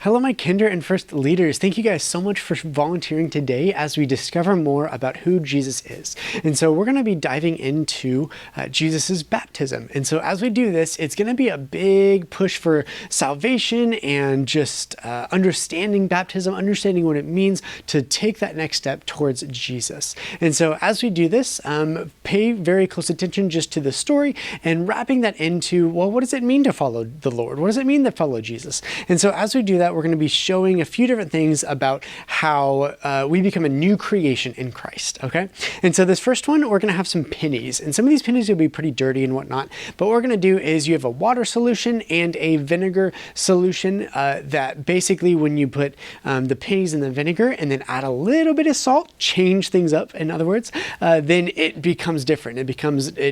Hello, my kinder and first leaders. Thank you guys so much for volunteering today as we discover more about who Jesus is. And so we're going to be diving into Jesus's baptism. And so as we do this, it's going to be a big push for salvation and just understanding baptism, understanding what it means to take that next step towards Jesus. And so as we do this, pay very close attention just to the story and wrapping that into, well, what does it mean to follow the Lord? What does it mean to follow Jesus? And so as we do that, we're going to be showing a few different things about how we become a new creation in Christ, okay? And so this first one, we're going to have some pennies. And some of these pennies will be pretty dirty and whatnot. But what we're going to do is you have a water solution and a vinegar solution that basically when you put the pennies in the vinegar and then add a little bit of salt, change things up, in other words, then it becomes different. It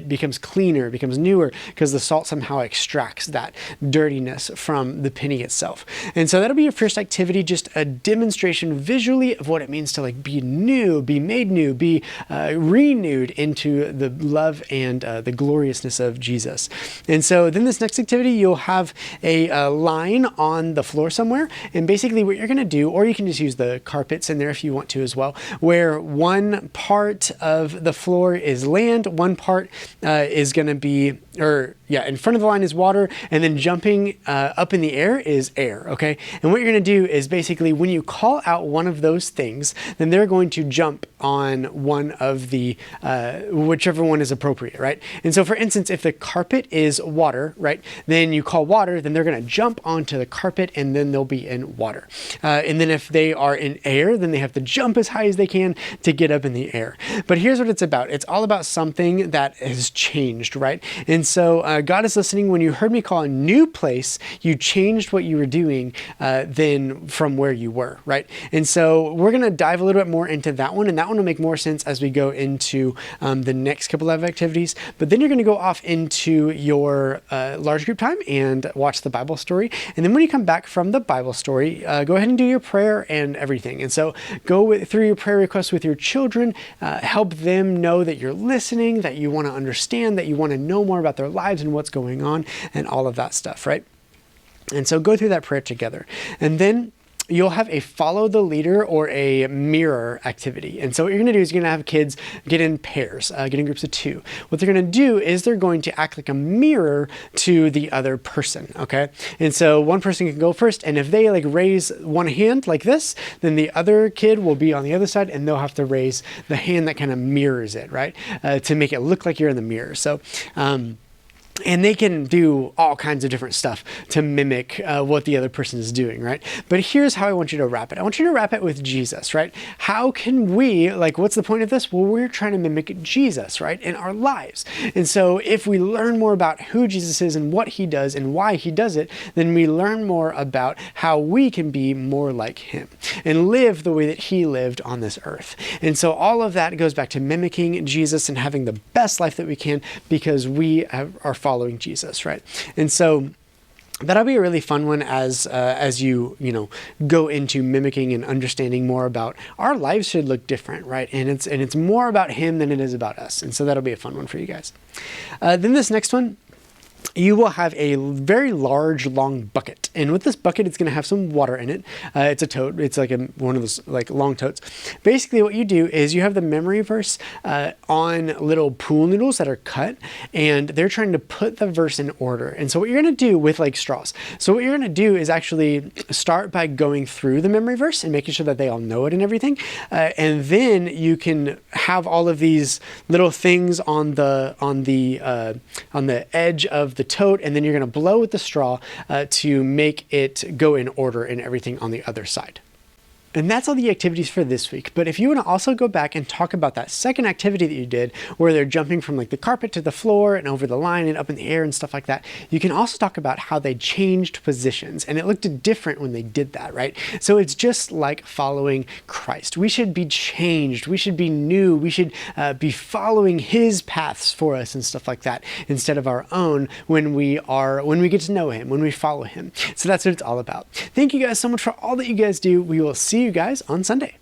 becomes cleaner, it becomes newer because the salt somehow extracts that dirtiness from the penny itself. And so that'll be your first activity, just a demonstration visually of what it means to like be new, be made new, be renewed into the love and the gloriousness of Jesus. And so then this next activity, you'll have a line on the floor somewhere. And basically what you're going to do, or you can just use the carpets in there if you want to as well, where one part of the floor is land, one part is going to be, in front of the line is water, and then jumping up in the air is air, okay? And what you're going to do is basically when you call out one of those things, then they're going to jump on one of the, whichever one is appropriate, right? And so for instance, if the carpet is water, right, then you call water, then they're going to jump onto the carpet and then they'll be in water. And then if they are in air, then they have to jump as high as they can to get up in the air. But here's what it's about. It's all about something that has changed, right? And so God is listening. When you heard me call a new place, you changed what you were doing than from where you were, right? And so we're going to dive a little bit more into that one, and that one will make more sense as we go into the next couple of activities. But then you're going to go off into your large group time and watch the Bible story. And then when you come back from the Bible story, go ahead and do your prayer and everything. And so go through your prayer requests with your children, help them know that you're listening, that you want to understand, that you want to know more about their lives and what's going on and all of that stuff, right? And so go through that prayer together. And then you'll have a follow the leader or a mirror activity. And so what you're going to do is you're going to have kids get in pairs, get in groups of 2. What they're going to do is they're going to act like a mirror to the other person, okay? And so one person can go first, and if they like raise one hand like this, then the other kid will be on the other side and they'll have to raise the hand that kind of mirrors it, right? To make it look like you're in the mirror. So, and they can do all kinds of different stuff to mimic what the other person is doing, right? But here's how I want you to wrap it. I want you to wrap it with Jesus, right? How can we, like, what's the point of this? Well, we're trying to mimic Jesus, right? In our lives. And so if we learn more about who Jesus is and what he does and why he does it, then we learn more about how we can be more like him and live the way that he lived on this earth. And so all of that goes back to mimicking Jesus and having the best life that we can because we are following Jesus, right? And so that'll be a really fun one as you go into mimicking and understanding more about our lives should look different, right? And it's more about him than it is about us. And so that'll be a fun one for you guys. Then this next one, you will have a very large, long bucket. And with this bucket, it's going to have some water in it. It's a tote. It's like one of those like long totes. Basically, what you do is you have the memory verse on little pool noodles that are cut, and they're trying to put the verse in order. And so what you're going to do with like straws. So what you're going to do is actually start by going through the memory verse and making sure that they all know it and everything. And then you can have all of these little things on the edge of the tote, and then you're going to blow with the straw to make it go in order and everything on the other side. And that's all the activities for this week. But if you want to also go back and talk about that second activity that you did, where they're jumping from like the carpet to the floor and over the line and up in the air and stuff like that, you can also talk about how they changed positions. And it looked different when they did that, right? So it's just like following Christ. We should be changed. We should be new. We should be following his paths for us and stuff like that instead of our own when we get to know him, when we follow him. So that's what it's all about. Thank you guys so much for all that you guys do. We will see you guys on Sunday.